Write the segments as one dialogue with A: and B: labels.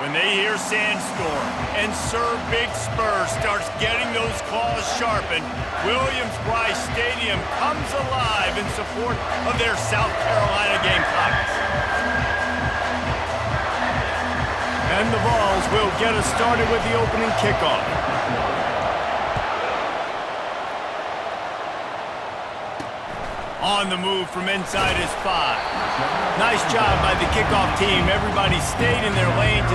A: when they hear Sandstorm and Sir Big Spur starts getting those claws sharpened, Williams-Brice Stadium comes alive in support of their South Carolina Gamecocks. And the Vols will get us started with the opening kickoff. On the move from inside is 5. Nice job by the kickoff team. Everybody stayed in their lanes.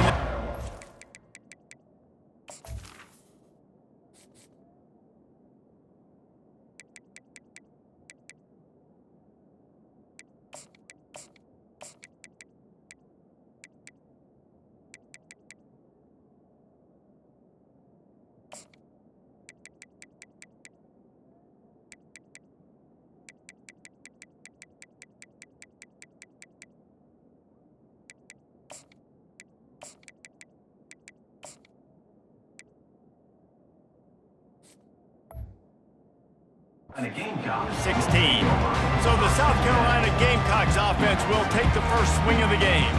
B: And a Gamecock.
A: 16. So the South Carolina Gamecocks offense will take the first swing of the game.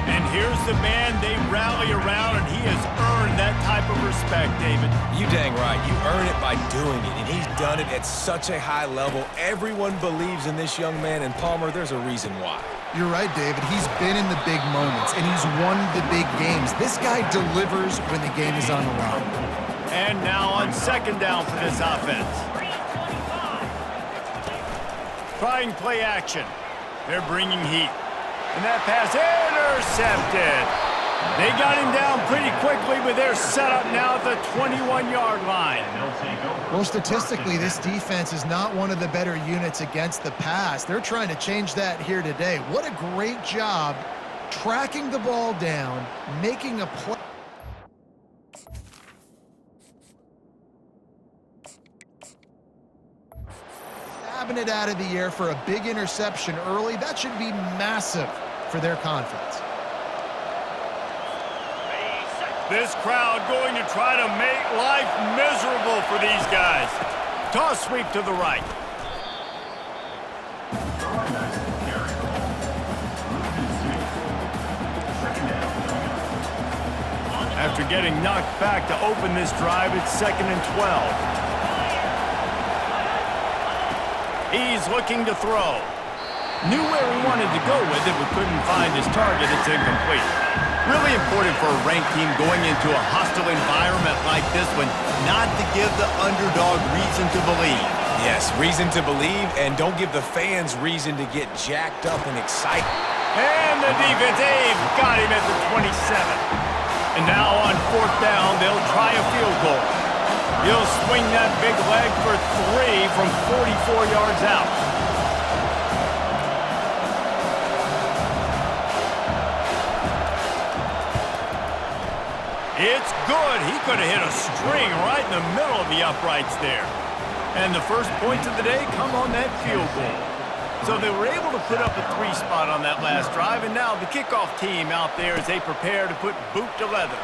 A: And here's the man they rally around, and he has earned that type of respect, David.
C: You dang right. You earn it by doing it, and he's done it at such a high level. Everyone believes in this young man, and Palmer, there's a reason why.
D: You're right, David. He's been in the big moments, and he's won the big games. This guy delivers when the game is on the line.
A: And now on second down for this offense. Trying play action. They're bringing heat. And that pass intercepted. They got him down pretty quickly, but they're set up now at the 21-yard line.
D: Well, statistically, this defense is not one of the better units against the pass. They're trying to change that here today. What a great job tracking the ball down, making a play. It out of the air for a big interception early. That should be massive for their confidence.
A: This crowd going to try to make life miserable for these guys. Toss sweep to the right. After getting knocked back to open this drive, it's 2nd and 12. He's looking to throw. Knew where he wanted to go with it, but couldn't find his target. It's incomplete. Really important for a ranked team going into a hostile environment like this one not to give the underdog reason to believe.
C: Yes, reason to believe, and don't give the fans reason to get jacked up and excited.
A: And the defense, they've got him at the 27. And now on 4th down, they'll try a field goal. He'll swing that big leg for 3 from 44 yards out. It's good. He could have hit a string right in the middle of the uprights there. And the first points of the day come on that field goal. So they were able to put up a 3 spot on that last drive, and now the kickoff team out there as they prepare to put boot to leather.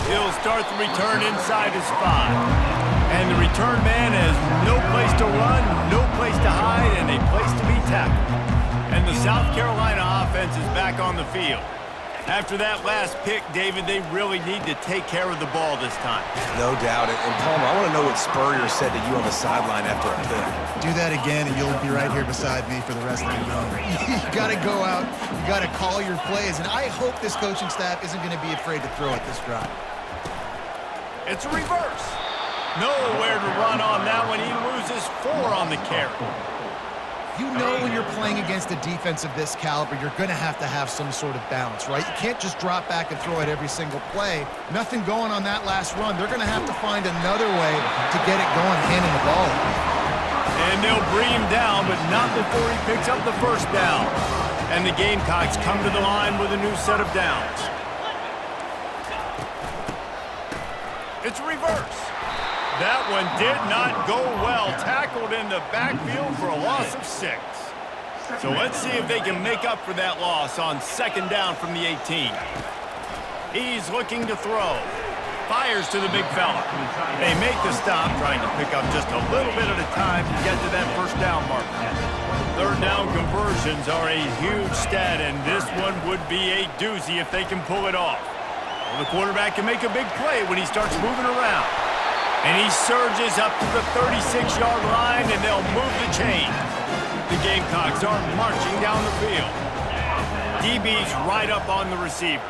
A: He'll start the return inside his 5. And the return man has no place to run, no place to hide, and a place to be tackled. And the South Carolina offense is back on the field. After that last pick, David, they really need to take care of the ball this time.
C: No doubt. And Palmer, I want to know what Spurrier said to you on the sideline after a pick.
D: Do that again, and you'll be right here beside me for the rest of the game. You got to go out. You got to call your plays, and I hope this coaching staff isn't going to be afraid to throw at this drive.
A: It's a reverse. Nowhere to run on that one. He loses 4 on the carry.
D: You know when you're playing against a defense of this caliber, you're going to have some sort of balance, right? You can't just drop back and throw it every single play. Nothing going on that last run. They're going to have to find another way to get it going, handing the ball.
A: And they'll bring him down, but not before he picks up the first down. And the Gamecocks come to the line with a new set of downs. It's reverse. That one did not go well. Tackled in the backfield for a loss of 6. So let's see if they can make up for that loss on 2nd down from the 18. He's looking to throw. Fires to the big fella. They make the stop, trying to pick up just a little bit at a time to get to that first down marker. 3rd down conversions are a huge stat, and this one would be a doozy if they can pull it off. Well, the quarterback can make a big play when he starts moving around. And he surges up to the 36-yard line, and they'll move the chain. The Gamecocks are marching down the field. DB's right up on the receivers.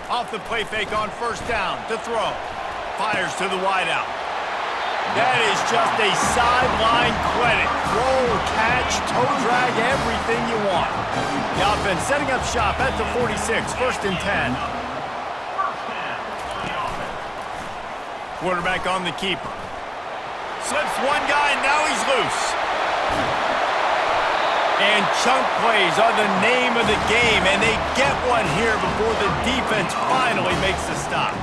A: Off the play fake on first down to throw. Fires to the wideout. That is just a sideline credit. Throw, catch, toe drag, everything you want. The offense setting up shop at the 46, 1st and 10. Quarterback on the keeper. Slips one guy, and now he's loose. And chunk plays are the name of the game, and they get one here before the defense finally makes the stop.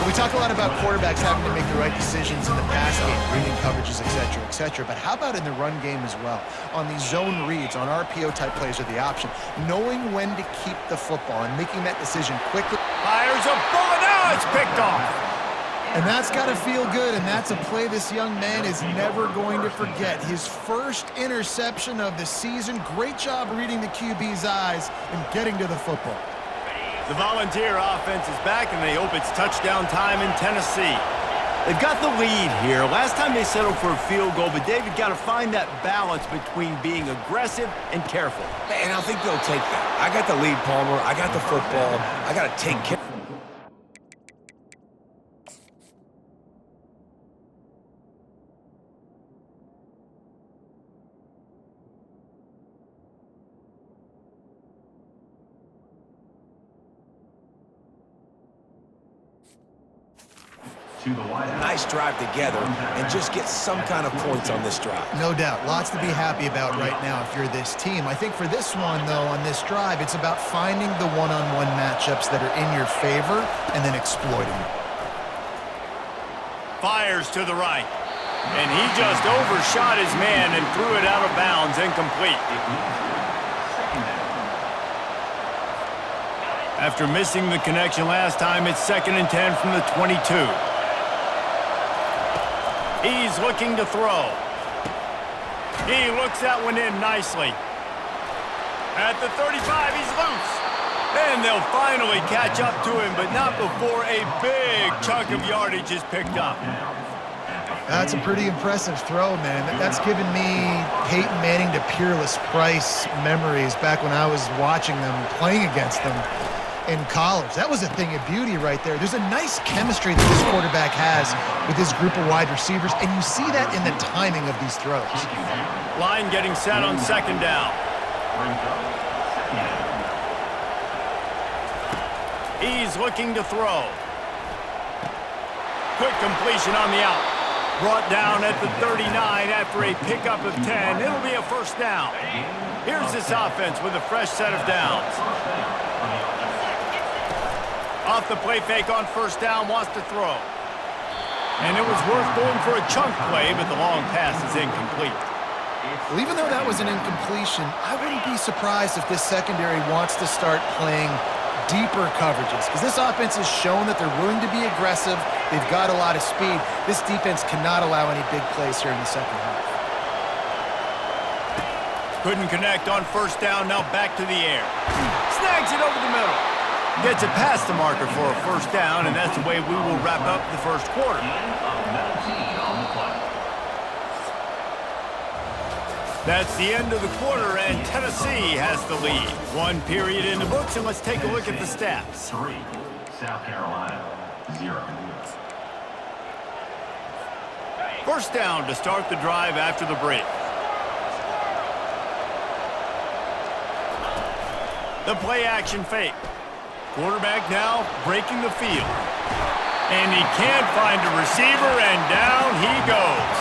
D: We talk a lot about quarterbacks having to make the right decisions in the pass game, reading coverages, etc., but how about in the run game as well? On these zone reads, on RPO-type plays are the option. Knowing when to keep the football and making that decision quickly.
A: Fires a bullet, now it's picked off.
D: And that's got to feel good, and that's a play this young man is never going to forget. His first interception of the season. Great job reading the QB's eyes and getting to the football.
A: The Volunteer offense is back, and they hope it's touchdown time in Tennessee. They've got the lead here. Last time they settled for a field goal, but David got to find that balance between being aggressive and careful.
C: And I think they'll take that. I got the lead, Palmer. I got the football. I got to take care. Nice drive together and just get some kind of points on this drive.
D: No doubt. Lots to be happy about right now if you're this team. I think for this one, though, on this drive, it's about finding the one-on-one matchups that are in your favor and then exploiting them.
A: Fires to the right. And he just overshot his man and threw it out of bounds, incomplete. After missing the connection last time, it's 2nd and 10 from the 22. He's looking to throw. He looks that one in nicely. At the 35, he's loose. And they'll finally catch up to him, but not before a big chunk of yardage is picked up.
D: That's a pretty impressive throw, man. That's given me Peyton Manning to Peerless Price memories back when I was watching them, playing against them in college. That was a thing of beauty right there. There's a nice chemistry that this quarterback has with his group of wide receivers, and you see that in the timing of these throws.
A: Line getting set on 2nd down. He's looking to throw. Quick completion on the out. Brought down at the 39 after a pickup of 10. It'll be a 1st down. Here's this offense with a fresh set of downs. Off the play fake on 1st down, wants to throw. And it was worth going for a chunk play, but the long pass is incomplete.
D: Well, even though that was an incompletion, I wouldn't be surprised if this secondary wants to start playing deeper coverages, because this offense has shown that they're willing to be aggressive. They've got a lot of speed. This defense cannot allow any big plays here in the second half.
A: Couldn't connect on 1st down, now back to the air. Snags it over the middle. Gets it past the marker for a 1st down, and that's the way we will wrap up the 1st quarter. That's the end of the quarter, and Tennessee has the lead. 1 period in the books, and let's take a look at the stats.
B: 3, South Carolina, 0.
A: 1st down to start the drive after the break. The play action fake. Quarterback now breaking the field. And he can't find a receiver, and down he goes.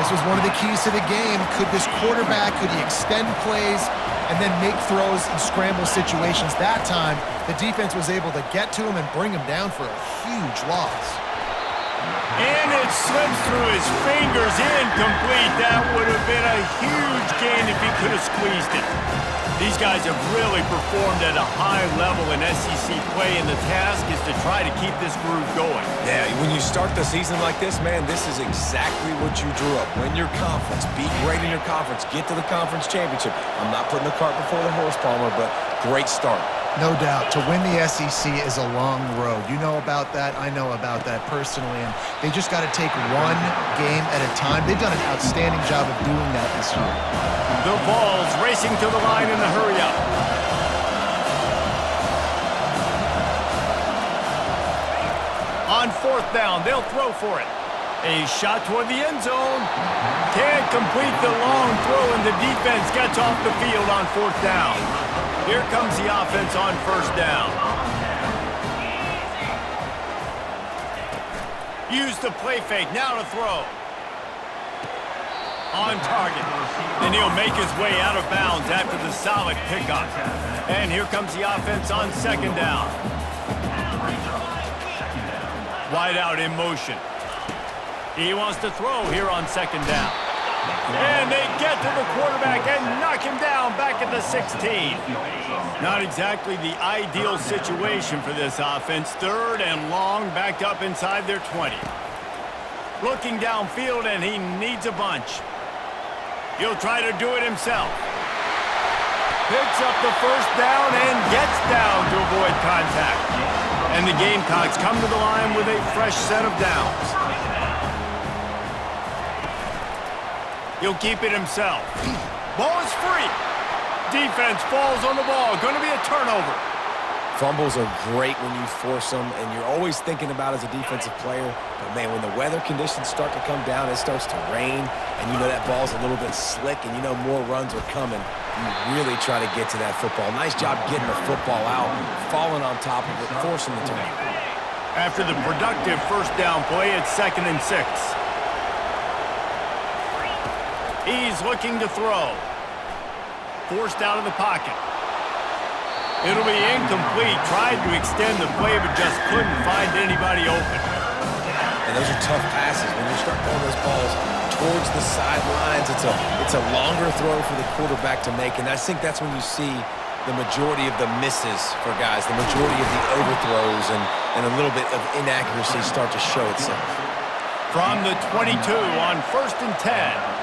D: This was one of the keys to the game. Could this quarterback, could he extend plays and then make throws in scramble situations? That time, the defense was able to get to him and bring him down for a huge loss.
A: And it slips through his fingers, incomplete. That would have been a huge gain if he could have squeezed it. These guys have really performed at a high level in SEC play, and the task is to try to keep this groove going.
C: Yeah, when you start the season like this, man, this is exactly what you drew up. Win your conference, be great in your conference, get to the conference championship. I'm not putting the cart before the horse, Palmer, but great start.
D: No doubt. To win the SEC is a long road. You know about that. I know about that personally. And they just got to take one game at a time. They've done an outstanding job of doing that this year.
A: The Vols racing to the line in the hurry-up. On 4th down, they'll throw for it. A shot toward the end zone. Can't complete the long throw, and the defense gets off the field on 4th down. Here comes the offense on 1st down. Use the play fake, now to throw. On target. And he'll make his way out of bounds after the solid pickup. And here comes the offense on 2nd down. Wide out in motion. He wants to throw here on 2nd down. And they get to the quarterback and knock him down back at the 16. Not exactly the ideal situation for this offense. 3rd and long, backed up inside their 20. Looking downfield, and he needs a bunch. He'll try to do it himself. Picks up the 1st down and gets down to avoid contact. And the Gamecocks come to the line with a fresh set of downs. He'll keep it himself. Ball is free. Defense falls on the ball. Going to be a turnover.
C: Fumbles are great when you force them, and you're always thinking about as a defensive player. But, man, when the weather conditions start to come down, it starts to rain, and you know that ball's a little bit slick, and you know more runs are coming. You really try to get to that football. Nice job getting the football out, falling on top of it, forcing the turnover.
A: After the productive 1st down play, it's 2nd and 6. He's looking to throw. Forced out of the pocket. It'll be incomplete. Tried to extend the play, but just couldn't find anybody open.
C: And those are tough passes. When you start throwing those balls towards the sidelines, it's a longer throw for the quarterback to make. And I think that's when you see the majority of the misses for guys, the majority of the overthrows and a little bit of inaccuracy start to show itself.
A: From the 22 on 1st and 10.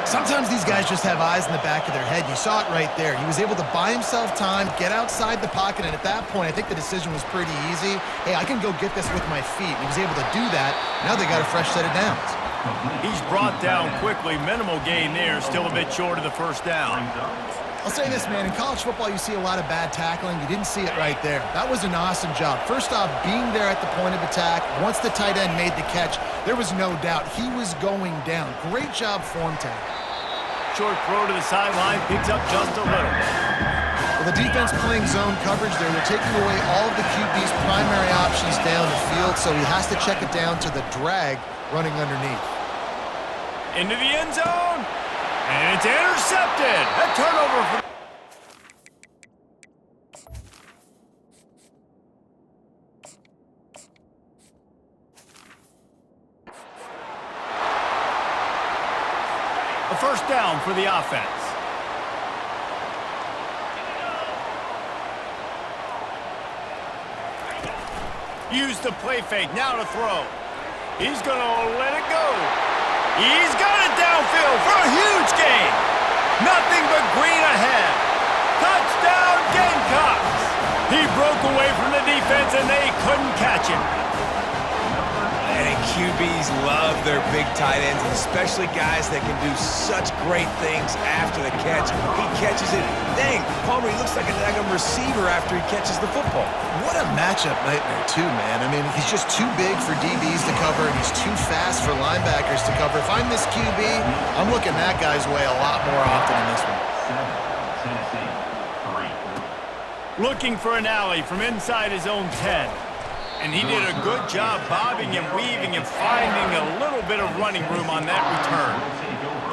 D: Sometimes these guys just have eyes in the back of their head. You saw it right there. He was able to buy himself time, get outside the pocket, and at that point, I think the decision was pretty easy. Hey, I can go get this with my feet. He was able to do that. Now they got a fresh set of downs.
A: He's brought down quickly. Minimal gain there. Still a bit short of the 1st down.
D: I'll say this, man. In college football, you see a lot of bad tackling. You didn't see it right there. That was an awesome job. First off, being there at the point of attack. Once the tight end made the catch, there was no doubt he was going down. Great job form tackle.
A: Short throw to the sideline, picks up just a little.
D: Well, the defense playing zone coverage there. They're taking away all of the QB's primary options down the field, so he has to check it down to the drag running underneath.
A: Into the end zone, and it's intercepted. A turnover for... A 1st down for the offense. Use the play fake, now to throw. He's going to let it go. He's got it downfield for a huge gain. Nothing but green ahead. Touchdown, Gamecocks. He broke away from the defense, and they couldn't catch him.
C: And QBs love their big tight ends, and especially guys that can do such great things after the catch. He catches it. Dang, Palmer, he looks like a daggum receiver after he catches the football.
D: What a matchup nightmare, too, man. I mean, he's just too big for DBs to cover, and he's too fast for linebackers to cover. If I'm this QB, I'm looking that guy's way a lot more often in this one.
B: Tennessee, 3.
A: Looking for an alley from inside his own 10. And he did a good job bobbing and weaving and finding a little bit of running room on that return.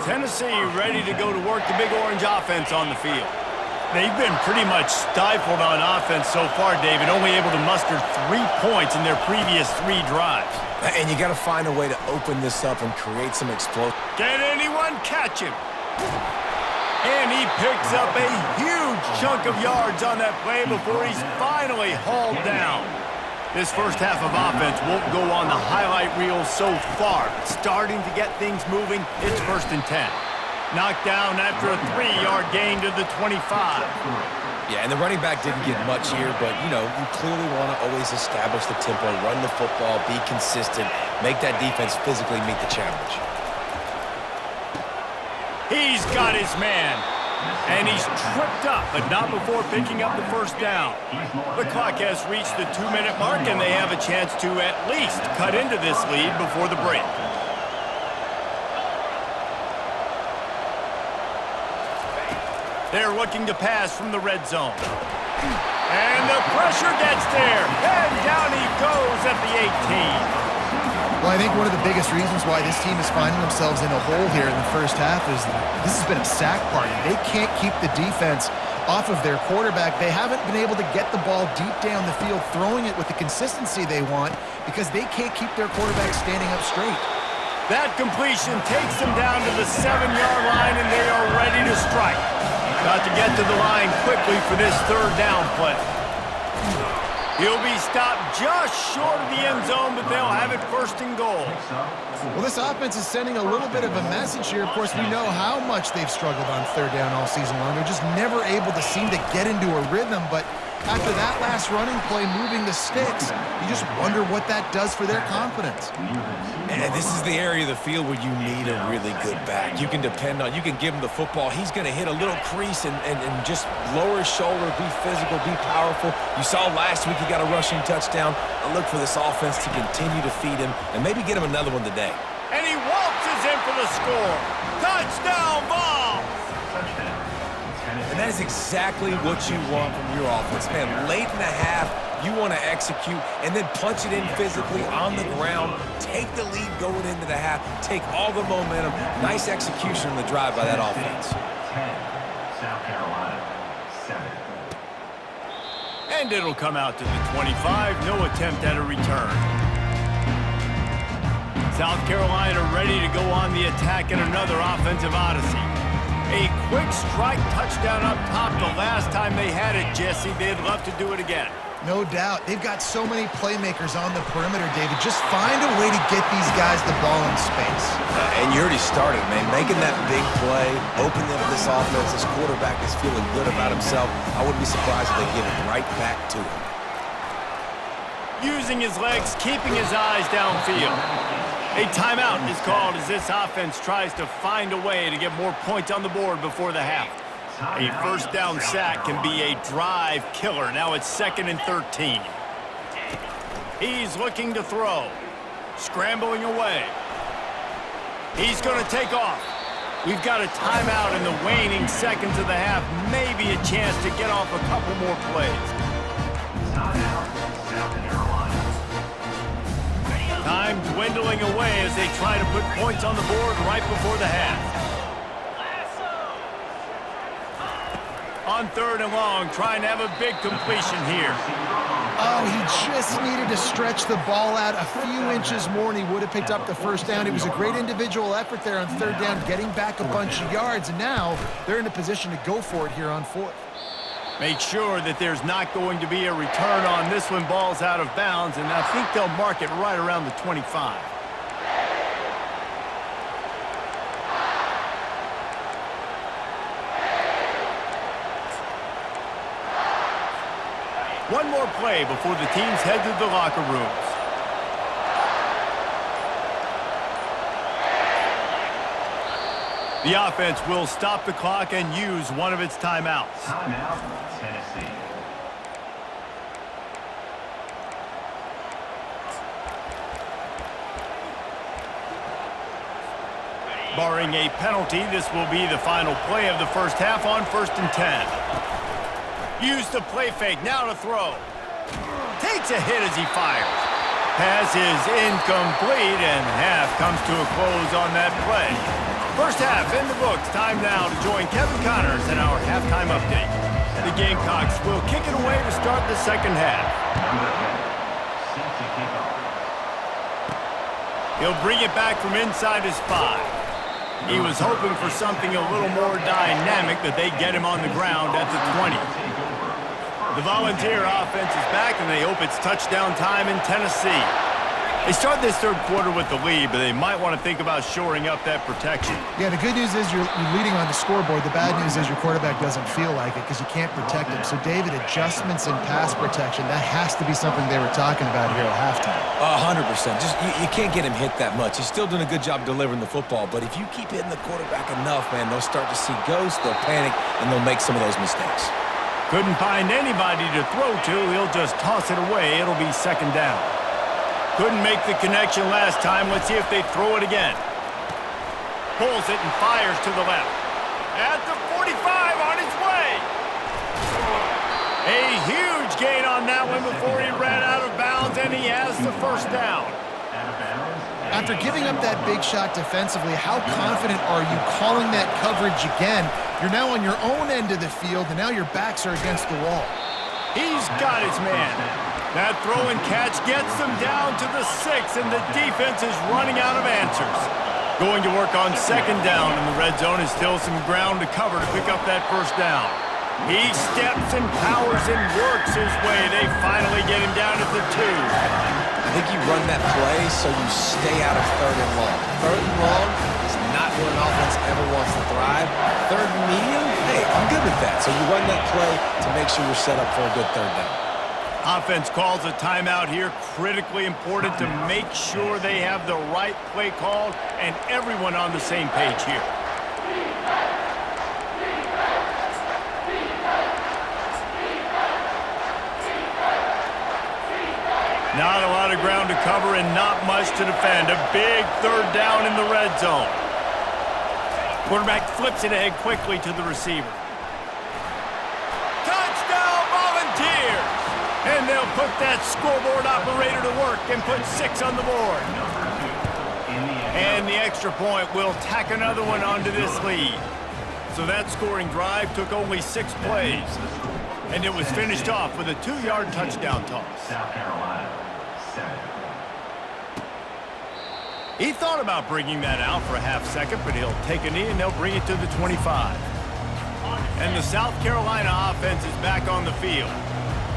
A: Tennessee ready to go to work the Big Orange offense on the field. They've been pretty much stifled on offense so far, David, only able to muster 3 points in their previous 3 drives.
C: And you got to find a way to open this up and create some explosion.
A: Can anyone catch him? And he picks up a huge chunk of yards on that play before he's finally hauled down. This first half of offense won't go on the highlight reel so far. Starting to get things moving, it's 1st and 10. Knocked down after a 3-yard gain to the 25.
C: Yeah, and the running back didn't get much here, but, you know, you clearly want to always establish the tempo, run the football, be consistent, make that defense physically meet the challenge.
A: He's got his man. And he's tripped up, but not before picking up the first down. The clock has reached the 2-minute mark, and they have a chance to at least cut into this lead before the break. They're looking to pass from the red zone. And the pressure gets there, and down he goes at the 18.
D: Well, I think one of the biggest reasons why this team is finding themselves in a hole here in the first half is this has been a sack party. They can't keep the defense off of their quarterback. They haven't been able to get the ball deep down the field, throwing it with the consistency they want because they can't keep their quarterback standing up straight.
A: That completion takes them down to the 7-yard line, and they are ready to strike. Got to get to the line quickly for this third down play. He'll be stopped just short of the end zone, but they'll have it first and goal.
D: Well, this offense is sending a little bit of a message here. Of course, we know how much they've struggled on third down all season long. They're just never able to seem to get into a rhythm, but after that last running play moving the sticks, you just wonder what that does for their confidence.
C: And this is the area of the field where you need a really good back. You can depend on, you can give him the football. He's going to hit a little crease and just lower his shoulder, be physical, be powerful. You saw last week he got a rushing touchdown. I look for this offense to continue to feed him and maybe get him another one today.
A: And he waltzes in for the score. Touchdown ball!
C: And that is exactly what you want from your offense. Man, late in the half, you want to execute and then punch it in physically on the ground, take the lead going into the half, take all the momentum. Nice execution on the drive by that offense.
B: 10, South Carolina, 7.
A: And it'll come out to the 25. No attempt at a return. South Carolina ready to go on the attack in another offensive odyssey. A quick strike touchdown up top the last time they had it, Jesse. They'd love to do it again.
D: No doubt. They've got so many playmakers on the perimeter, David. Just find a way to get these guys the ball in space.
C: And you already started, man. Making that big play, opening up this offense. This quarterback is feeling good about himself. I wouldn't be surprised if they give it right back to him.
A: Using his legs, keeping his eyes downfield. A timeout is called as this offense tries to find a way to get more points on the board before the half. A first down sack can be a drive killer. Now it's 2nd and 13. He's looking to throw. Scrambling away. He's going to take off. We've got a timeout in the waning seconds of the half. Maybe a chance to get off a couple more plays. Time dwindling away as they try to put points on the board right before the half. On 3rd and long, trying to have a big completion here.
D: Oh, he just needed to stretch the ball out a few inches more and he would have picked up the first down. It was a great individual effort there on 3rd down, getting back a bunch of yards, and now they're in a position to go for it here on 4th.
A: Make sure that there's not going to be a return on this one. Ball's out of bounds, and I think they'll mark it right around the 25. One more play before the teams head to the locker rooms. The offense will stop the clock and use one of its timeouts.
B: Timeout, Tennessee.
A: Barring a penalty, this will be the final play of the first half on 1st and 10. Use the play fake, now to throw. Takes a hit as he fires. Pass is incomplete, and half comes to a close on that play. First half in the books. Time now to join Kevin Connors in our halftime update. The Gamecocks will kick it away to start the second half.
B: Set to kick off.
A: He'll bring it back from inside his 5. He was hoping for something a little more dynamic, but they get him on the ground at the 20. The Volunteer offense is back, and they hope it's touchdown time in Tennessee. They start this third quarter with the lead, but they might want to think about shoring up that protection.
D: Yeah, the good news is you're leading on the scoreboard. The bad news is your quarterback doesn't feel like it because you can't protect him. So, David, adjustments in pass protection, that has to be something they were talking about here at halftime.
C: 100%. Just you can't get him hit that much. He's still doing a good job delivering the football, but if you keep hitting the quarterback enough, man, they'll start to see ghosts, they'll panic, and they'll make some of those mistakes.
A: Couldn't find anybody to throw to. He'll just toss it away. It'll be second down. Couldn't make the connection last time. Let's see if they throw it again. Pulls it and fires to the left. At the 45 on his way. A huge gain on that one before he ran out of bounds, and he has the first down.
D: After giving up that big shot defensively, how confident are you calling that coverage again? You're now on your own end of the field, and now your backs are against the wall.
A: He's got his man. That throw and catch gets them down to the 6, and the defense is running out of answers. Going to work on second down, and the red zone is still some ground to cover to pick up that first down. He steps and powers and works his way. They finally get him down at the 2.
C: I think you run that play so you stay out of third and long. Third and long is not where an offense ever wants to thrive. Third and medium, hey, I'm good with that. So you run that play to make sure you're set up for a good third down.
A: Offense calls a timeout here. Critically important to make sure they have the right play called and everyone on the same page here. Not a lot of ground to cover and not much to defend. A big third down in the red zone. Quarterback flips it ahead quickly to the receiver. Touchdown Volunteers! And they'll put that scoreboard operator to work and put 6 on the board. And the extra point will tack another one onto this lead. So that scoring drive took only 6 plays. And it was finished off with a 2-yard touchdown toss.
B: South Carolina, 7.
A: He thought about bringing that out for a half second, but he'll take a knee and they'll bring it to the 25. And the South Carolina offense is back on the field.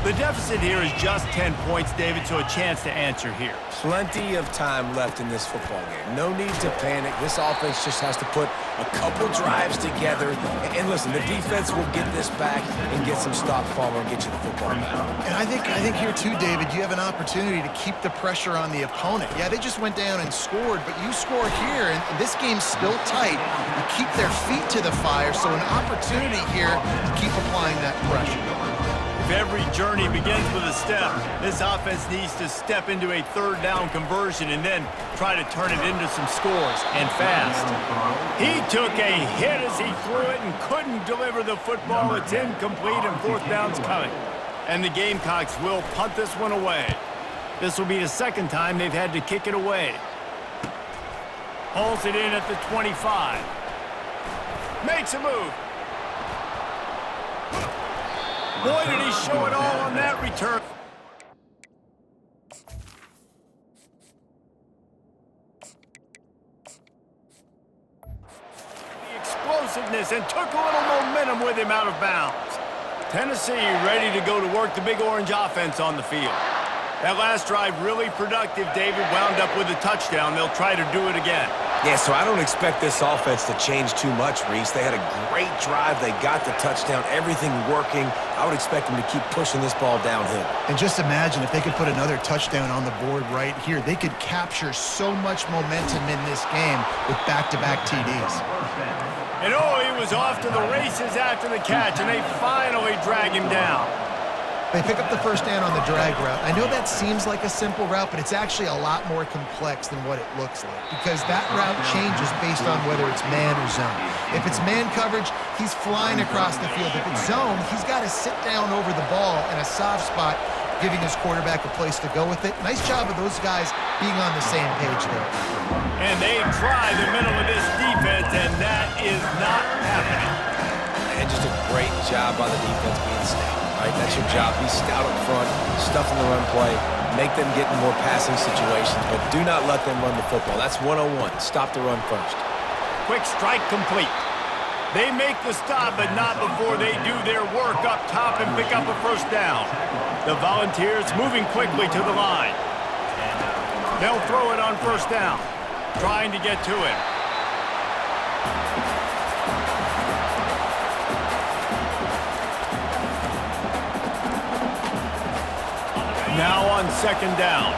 A: The deficit here is just 10 points, David, so a chance to answer here.
C: Plenty of time left in this football game. No need to panic. This offense just has to put a couple drives together. And listen, the defense will get this back and get some stop follow and get you the football back.
D: And I think here too, David, you have an opportunity to keep the pressure on the opponent. Yeah, they just went down and scored, but you score here, and this game's still tight. You keep their feet to the fire, so an opportunity here to keep applying that pressure.
A: If every journey begins with a step, this offense needs to step into a third down conversion and then try to turn it into some scores, and fast. He took a hit as he threw it and couldn't deliver the football. It's incomplete and fourth down's coming. And the Gamecocks will punt this one away. This will be the second time they've had to kick it away. Hauls it in at the 25. Makes a move. Boy, did he show it all on that return. The explosiveness and took a little momentum with him out of bounds. Tennessee ready to go to work the Big Orange offense on the field. That last drive really productive. David wound up with a touchdown. They'll try to do it again.
C: Yeah, so I don't expect this offense to change too much, Reese. They had a great drive. They got the touchdown, everything working. I would expect them to keep pushing this ball downhill.
D: And just imagine if they could put another touchdown on the board right here. They could capture so much momentum in this game with back-to-back TDs.
A: And oh, he was off to the races after the catch, and they finally drag him down.
D: They pick up the first down on the drag route. I know that seems like a simple route, but it's actually a lot more complex than what it looks like because that route changes based on whether it's man or zone. If it's man coverage, he's flying across the field. If it's zone, he's got to sit down over the ball in a soft spot, giving his quarterback a place to go with it. Nice job of those guys being on the same page there.
A: And they try the middle of this defense, and that is not happening.
C: And just a great job by the defense being stout. Right? That's your job. Be stout up front, stuff in the run play, make them get in more passing situations, but do not let them run the football. That's 101. Stop the run first.
A: Quick strike complete. They make the stop, but not before they do their work up top and pick up a first down. The Volunteers moving quickly to the line. They'll throw it on first down, trying to get to it. Now on second down.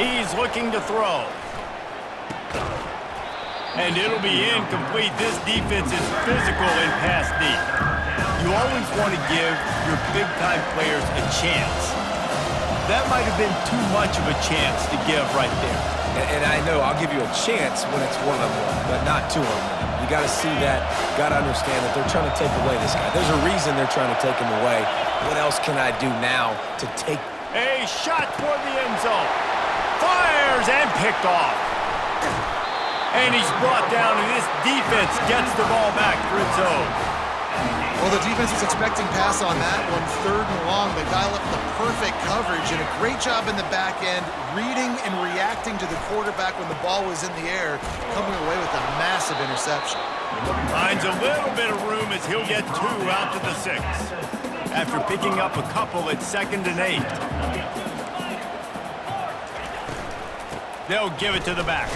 A: He's looking to throw. And it'll be incomplete. This defense is physical in pass deep. You always want to give your big-time players a chance. That might have been too much of a chance to give right there.
C: And I know I'll give you a chance when it's one-on-one, but not two-on-one. You got to see that, got to understand that they're trying to take away this guy. There's a reason they're trying to take him away. What else can I do now to take?
A: A shot toward the end zone. Fires and picked off. And he's brought down, and this defense gets the ball back for its own.
D: Well, the defense was expecting pass on that one, 3rd and long. They dial up the perfect coverage and a great job in the back end, reading and reacting to the quarterback when the ball was in the air, coming away with a massive interception.
A: Finds a little bit of room as he'll get 2 out to the 6. After picking up a couple at 2nd and 8. They'll give it to the back.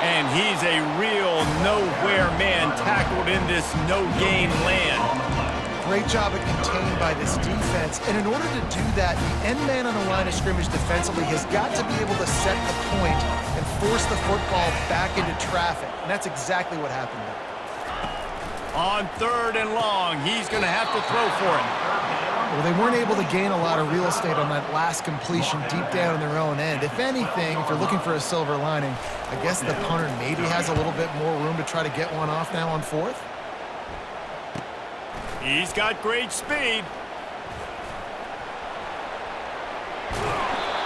A: And he's a real nowhere man tackled in this no-gain land.
D: Great job of contained by this defense. And in order to do that, the end man on the line of scrimmage defensively has got to be able to set the point and force the football back into traffic. And that's exactly what happened there.
A: On 3rd and long, he's going to have to throw for it.
D: Well, they weren't able to gain a lot of real estate on that last completion deep down in their own end. If anything, if you're looking for a silver lining, I guess the punter maybe has a little bit more room to try to get one off now on 4th.
A: He's got great speed.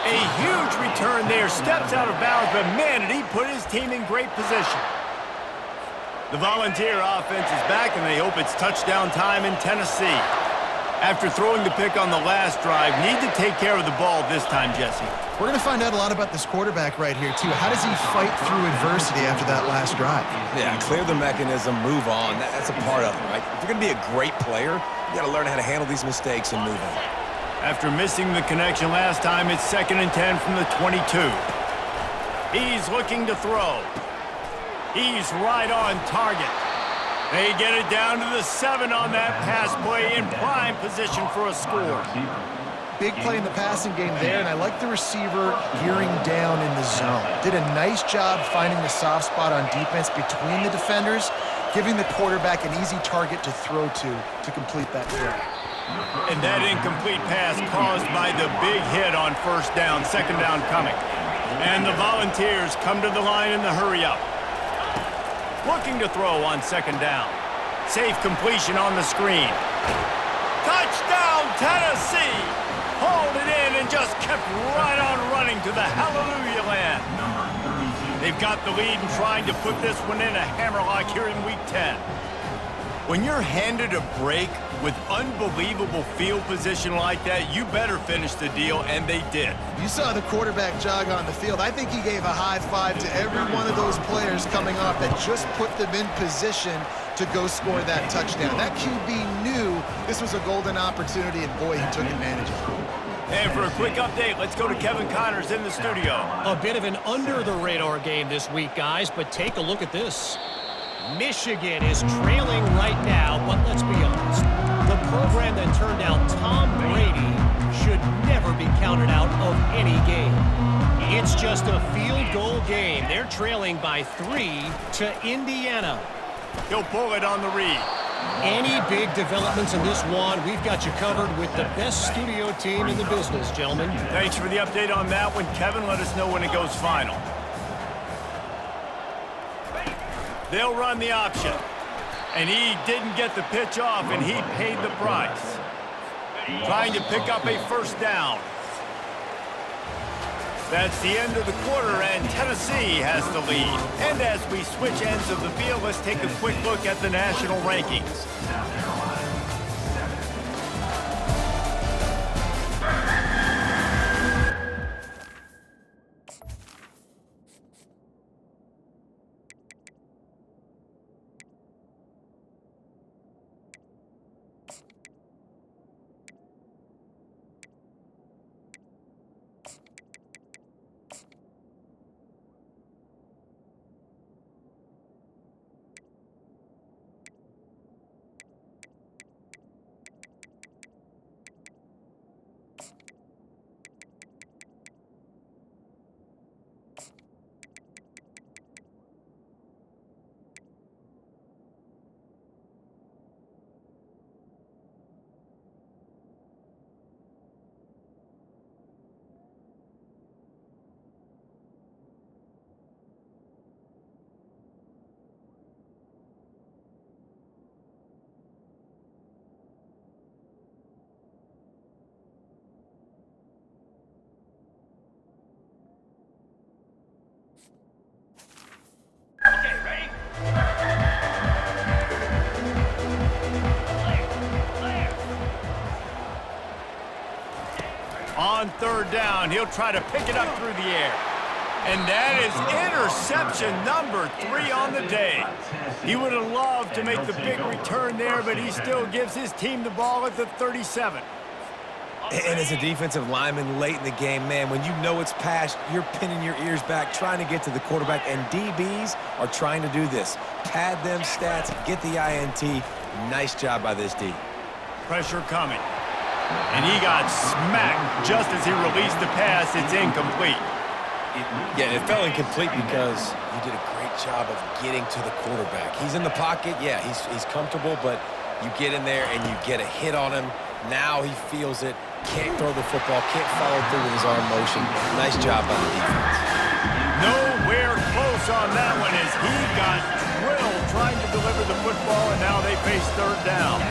A: A huge return there. Steps out of bounds, but man, did he put his team in great position. The Volunteer offense is back, and they hope it's touchdown time in Tennessee. After throwing the pick on the last drive, need to take care of the ball this time, Jesse.
D: We're going to find out a lot about this quarterback right here, too. How does he fight through adversity after that last drive?
C: Yeah, clear the mechanism, move on. That's a part of it, right? If you're going to be a great player, you got to learn how to handle these mistakes and move on.
A: After missing the connection last time, it's 2nd and 10 from the 22. He's looking to throw. He's right on target. They get it down to the 7 on that pass play in prime position for a score.
D: Big play in the passing game there, and I like the receiver gearing down in the zone. Did a nice job finding the soft spot on defense between the defenders, giving the quarterback an easy target to throw to complete that throw.
A: And that incomplete pass caused by the big hit on first down, 2nd down coming. And the Volunteers come to the line in the hurry-up. Looking to throw on 2nd down. Safe completion on the screen. Touchdown, Tennessee! Hauled it in and just kept right on running to the hallelujah land. They've got the lead and trying to put this one in a hammerlock here in Week 10. When you're handed a break with unbelievable field position like that, you better finish the deal, and they did.
D: You saw the quarterback jog on the field. I think he gave a high five to every one of those players coming off that just put them in position to go score that touchdown. That QB knew this was a golden opportunity, and boy, he took advantage of it.
A: And for a quick update, let's go to Kevin Connors in the studio.
E: A bit of an under-the-radar game this week, guys, but take a look at this. Michigan is trailing right now, but let's be honest. The program that turned out Tom Brady should never be counted out of any game. It's just a field goal game. They're trailing by 3 to Indiana.
A: He'll pull it on the read.
E: Any big developments in this one, we've got you covered with the best studio team in the business, gentlemen.
A: Thanks for the update on that one, Kevin. Let us know when it goes final. They'll run the option. And he didn't get the pitch off, and he paid the price. Trying to pick up a first down. That's the end of the quarter, and Tennessee has the lead. And as we switch ends of the field, let's take a quick look at the national rankings. on third down. He'll try to pick it up through the air. And that is interception number 3 on the day. He would have loved to make the big return there, but he still gives his team the ball at the 37.
C: And as a defensive lineman late in the game, man, when you know it's past, you're pinning your ears back, trying to get to the quarterback, and DBs are trying to do this. Pad them stats, get the INT. Nice job by this D.
A: Pressure coming. And he got smacked just as he released the pass. It's incomplete.
C: Yeah, it fell incomplete because he did a great job of getting to the quarterback. He's in the pocket. Yeah, he's comfortable, but you get in there and you get a hit on him. Now he feels it. Can't throw the football. Can't follow through with his arm motion. Nice job by the defense.
A: Nowhere close on that one as he got drilled trying to deliver the football, and now they face third down.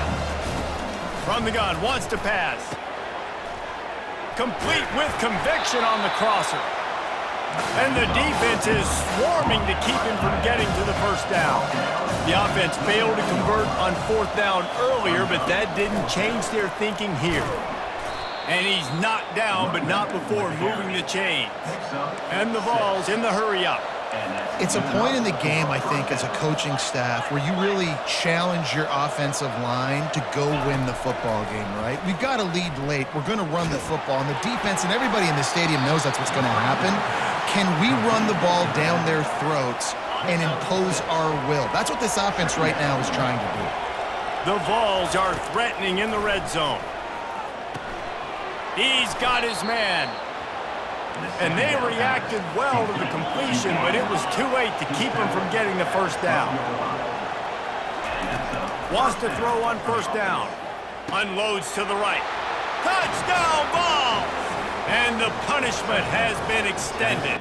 A: From the gun, wants to pass. Complete with conviction on the crosser. And the defense is swarming to keep him from getting to the first down. The offense failed to convert on fourth down earlier, but that didn't change their thinking here. And he's knocked down, but not before moving the chains. And the Vols in the hurry-up.
D: It's a point in the game, I think, as a coaching staff where you really challenge your offensive line to go win the football game, right? We've got to lead late. We're going to run the football. And the defense and everybody in the stadium knows that's what's going to happen. Can we run the ball down their throats and impose our will? That's what this offense right now is trying to do.
A: The Vols are threatening in the red zone. He's got his man. And they reacted well to the completion, but it was too late to keep him from getting the first down. Wants to throw on first down. Unloads to the right. Touchdown ball! And the punishment has been extended.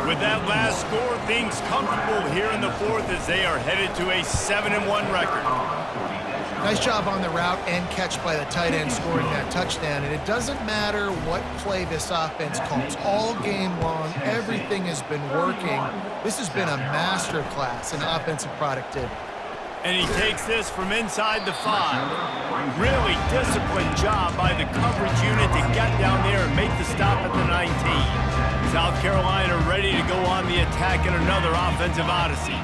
A: With that last score, things comfortable here in the fourth as they are headed to a 7-1 record.
D: Nice job on the route and catch by the tight end scoring that touchdown. And it doesn't matter what play this offense calls. All game long, everything has been working. This has been a master class in offensive productivity.
A: And he takes this from inside the 5. Really disciplined job by the coverage unit to get down there and make the stop at the 19. South Carolina ready to go on the attack in another offensive odyssey.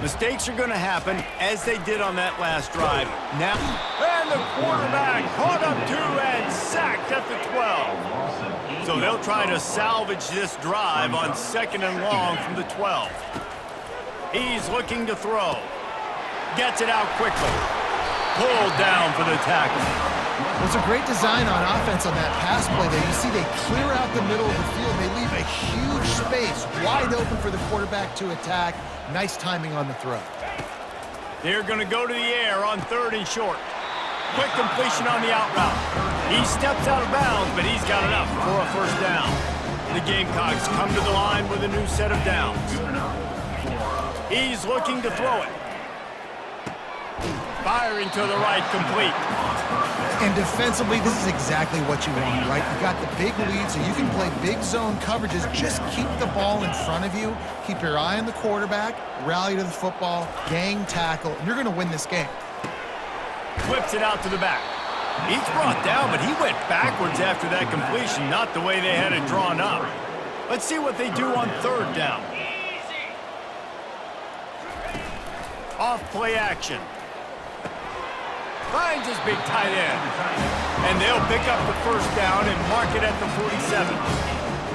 A: Mistakes are going to happen, as they did on that last drive. Now, and the quarterback caught up to and sacked at the 12. So they'll try to salvage this drive on 2nd and long from the 12. He's looking to throw. Gets it out quickly. Pulled down for the tackle.
D: Well, it's a great design on offense on that pass play there. You see they clear out the middle of the field. They leave a huge space wide open for the quarterback to attack. Nice timing on the throw.
A: They're going to go to the air on 3rd and short. Quick completion on the out route. He steps out of bounds, but he's got enough for a first down. The Gamecocks come to the line with a new set of downs. He's looking to throw it. Firing to the right, complete.
D: And defensively, this is exactly what you want, right? You got the big lead, so you can play big zone coverages. Just keep the ball in front of you. Keep your eye on the quarterback. Rally to the football. Gang tackle. And you're going to win this game.
A: Whips it out to the back. He's brought down, but he went backwards after that completion, not the way they had it drawn up. Let's see what they do on 3rd down. Off play action. Finds his big tight end. And they'll pick up the first down and mark it at the 47.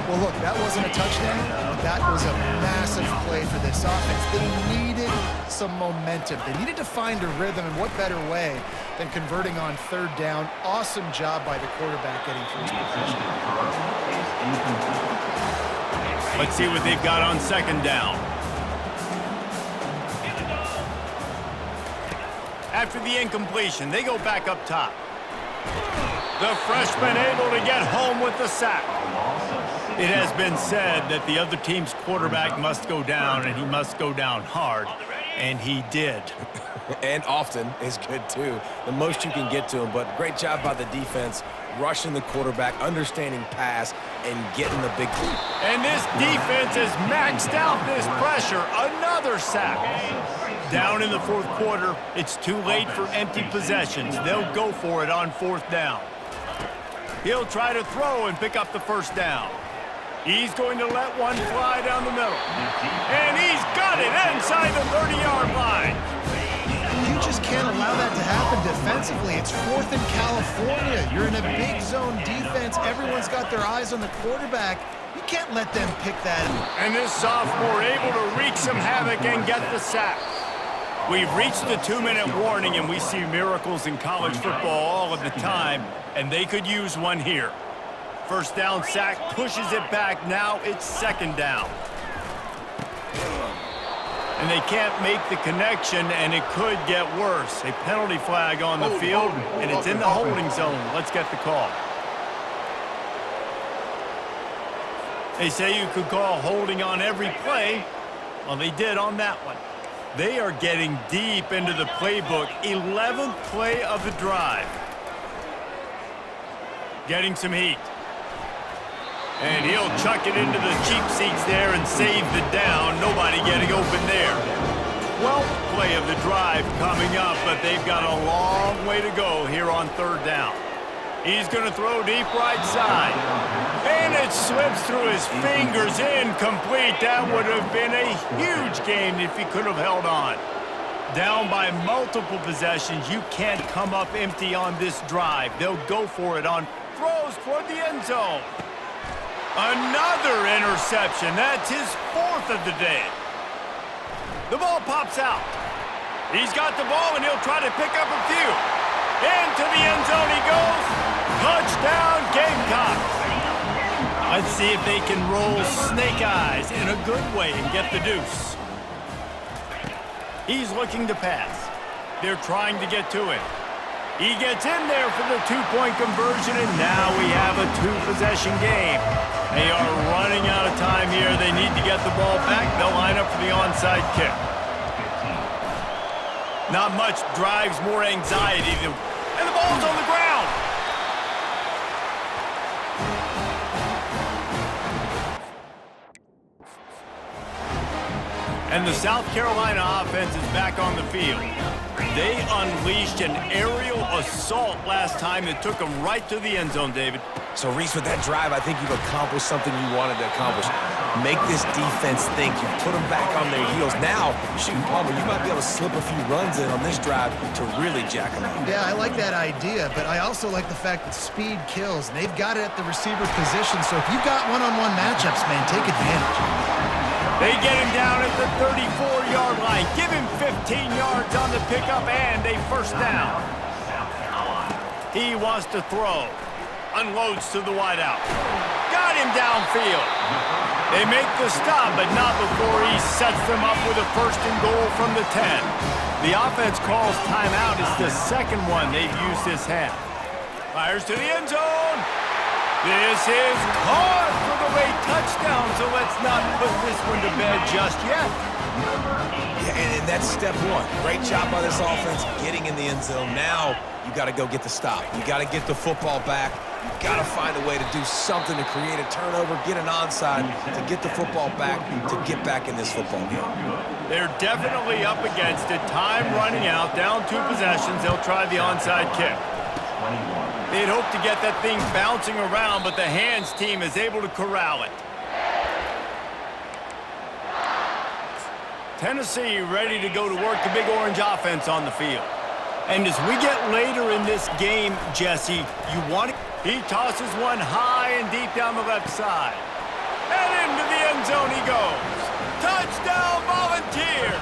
D: Well, look, that wasn't a touchdown, but that was a massive play for this offense. They needed some momentum. They needed to find a rhythm, and what better way than converting on 3rd down. Awesome job by the quarterback getting first possession.
A: Let's see what they've got on 2nd down. After the incompletion, they go back up top. The freshman able to get home with the sack. It has been said that the other team's quarterback must go down, and he must go down hard. And he did.
C: And often is good, too. The most you can get to him, but great job by the defense, rushing the quarterback, understanding pass, and getting the big play.
A: And this defense has maxed out this pressure. Another sack. Down in the fourth quarter, it's too late for empty possessions. They'll go for it on fourth down. He'll try to throw and pick up the first down. He's going to let one fly down the middle. And he's got it inside the 30-yard line.
D: You just can't allow that to happen defensively. It's fourth in California. You're in a big zone defense. Everyone's got their eyes on the quarterback. You can't let them pick that up.
A: And this sophomore able to wreak some havoc and get the sack. We've reached the 2-minute warning, and we see miracles in college football all of the time, and they could use one here. First down sack, pushes it back. Now it's second down. And they can't make the connection, and it could get worse. A penalty flag on the field, and it's in the holding zone. Let's get the call. They say you could call holding on every play. Well, they did on that one. They are getting deep into the playbook. 11th play of the drive. Getting some heat. And he'll chuck it into the cheap seats there and save the down. Nobody getting open there. 12th play of the drive coming up, but they've got a long way to go here on third down. He's going to throw deep right side. And it slips through his fingers, incomplete. That would have been a huge gain if he could have held on. Down by multiple possessions, you can't come up empty on this drive. They'll go for it on throws toward the end zone. Another interception. That's his fourth of the day. The ball pops out. He's got the ball, and he'll try to pick up a few. Into the end zone he goes. Touchdown, Gamecocks. Let's see if they can roll snake eyes in a good way and get the deuce. He's looking to pass. They're trying to get to him. He gets in there for the two-point conversion, and now we have a two-possession game. They are running out of time here. They need to get the ball back. They'll line up for the onside kick. Not much drives more anxiety than... And the ball's on the ground. And the South Carolina offense is back on the field. They unleashed an aerial assault last time that took them right to the end zone, David.
C: So, Reese, with that drive, I think you've accomplished something you wanted to accomplish. Make this defense think. You put them back on their heels. Now, shoot, Palmer, you might be able to slip a few runs in on this drive to really jack them up.
D: Yeah, I like that idea, but I also like the fact that speed kills, and they've got it at the receiver position, so if you've got one-on-one matchups, man, take advantage.
A: They get him down at the 34-yard line. Give him 15 yards on the pickup and a first down. He wants to throw. Unloads to the wideout. Got him downfield. They make the stop, but not before he sets them up with a first and goal from the 10. The offense calls timeout. It's the second one they've used this half. Fires to the end zone. This is caught for the late touchdown, so let's not put this one to bed just yet.
C: Yeah, and that's step one. Great job by this offense getting in the end zone. Now you got to go get the stop. You got to get the football back. You got to find a way to do something to create a turnover, get an onside, to get the football back, to get back in this football game.
A: They're definitely up against it. Time running out, down 2 possessions. They'll try the onside kick. They'd hope to get that thing bouncing around, but the hands team is able to corral it. Tennessee ready to go to work the Big Orange offense on the field. And as we get later in this game, Jesse, you want to... He tosses one high and deep down the left side. And into the end zone he goes. Touchdown, Volunteers!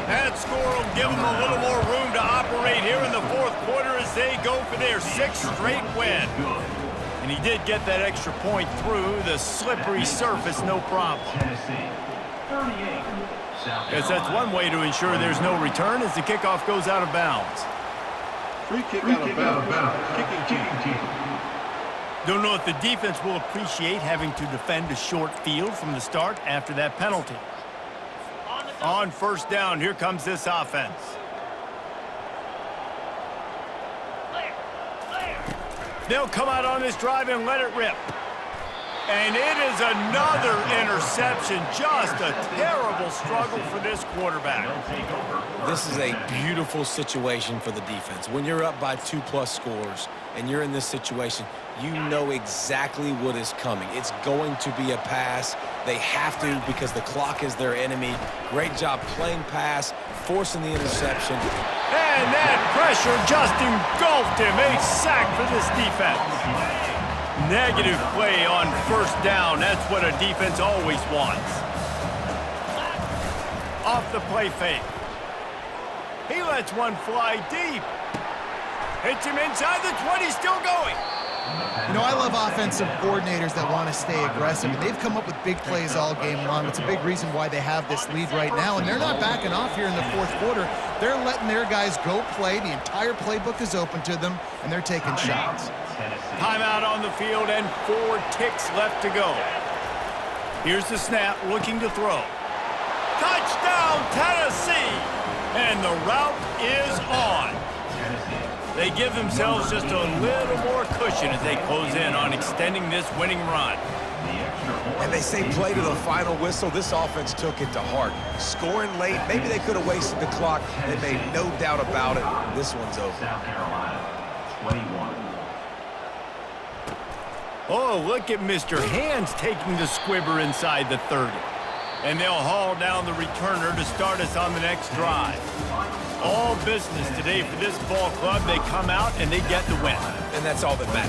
A: That score will give them a little more room to operate here in the fourth quarter as they go for their 6th straight win. And he did get that extra point through the slippery surface, no problem. Guess that's one way to ensure there's no return as the kickoff goes out of bounds.
F: Free kick out of bounds. Kicking team.
A: Don't know if the defense will appreciate having to defend a short field from the start after that penalty. On first down, here comes this offense. They'll come out on this drive and let it rip. And it is another interception. Just a terrible struggle for this quarterback.
C: This is a beautiful situation for the defense. When you're up by 2+ scores and you're in this situation, you know exactly what is coming. It's going to be a pass. They have to because the clock is their enemy. Great job playing pass, forcing the interception.
A: And that pressure just engulfed him. A sack for this defense. Negative play on first down. That's what a defense always wants. Off the play fake. He lets one fly deep. Hits him inside the 20, still going.
D: You know, I love offensive coordinators that want to stay aggressive, and they've come up with big plays all game long. It's a big reason why they have this lead right now, and they're not backing off here in the fourth quarter. They're letting their guys go play. The entire playbook is open to them, and they're taking shots.
A: Timeout on the field and 4 ticks left to go. Here's the snap, looking to throw. Touchdown, Tennessee! And the route is on. They give themselves just a little more cushion as they close in on extending this winning run.
C: And they say play to the final whistle. This offense took it to heart. Scoring late, maybe they could have wasted the clock. They made no doubt about it. This one's over.
B: South Carolina, 21.
A: Oh, look at Mr. Hands taking the squibber inside the 30. And they'll haul down the returner to start us on the next drive. All business today for this ball club. They come out and they get the win.
C: And that's all that matters.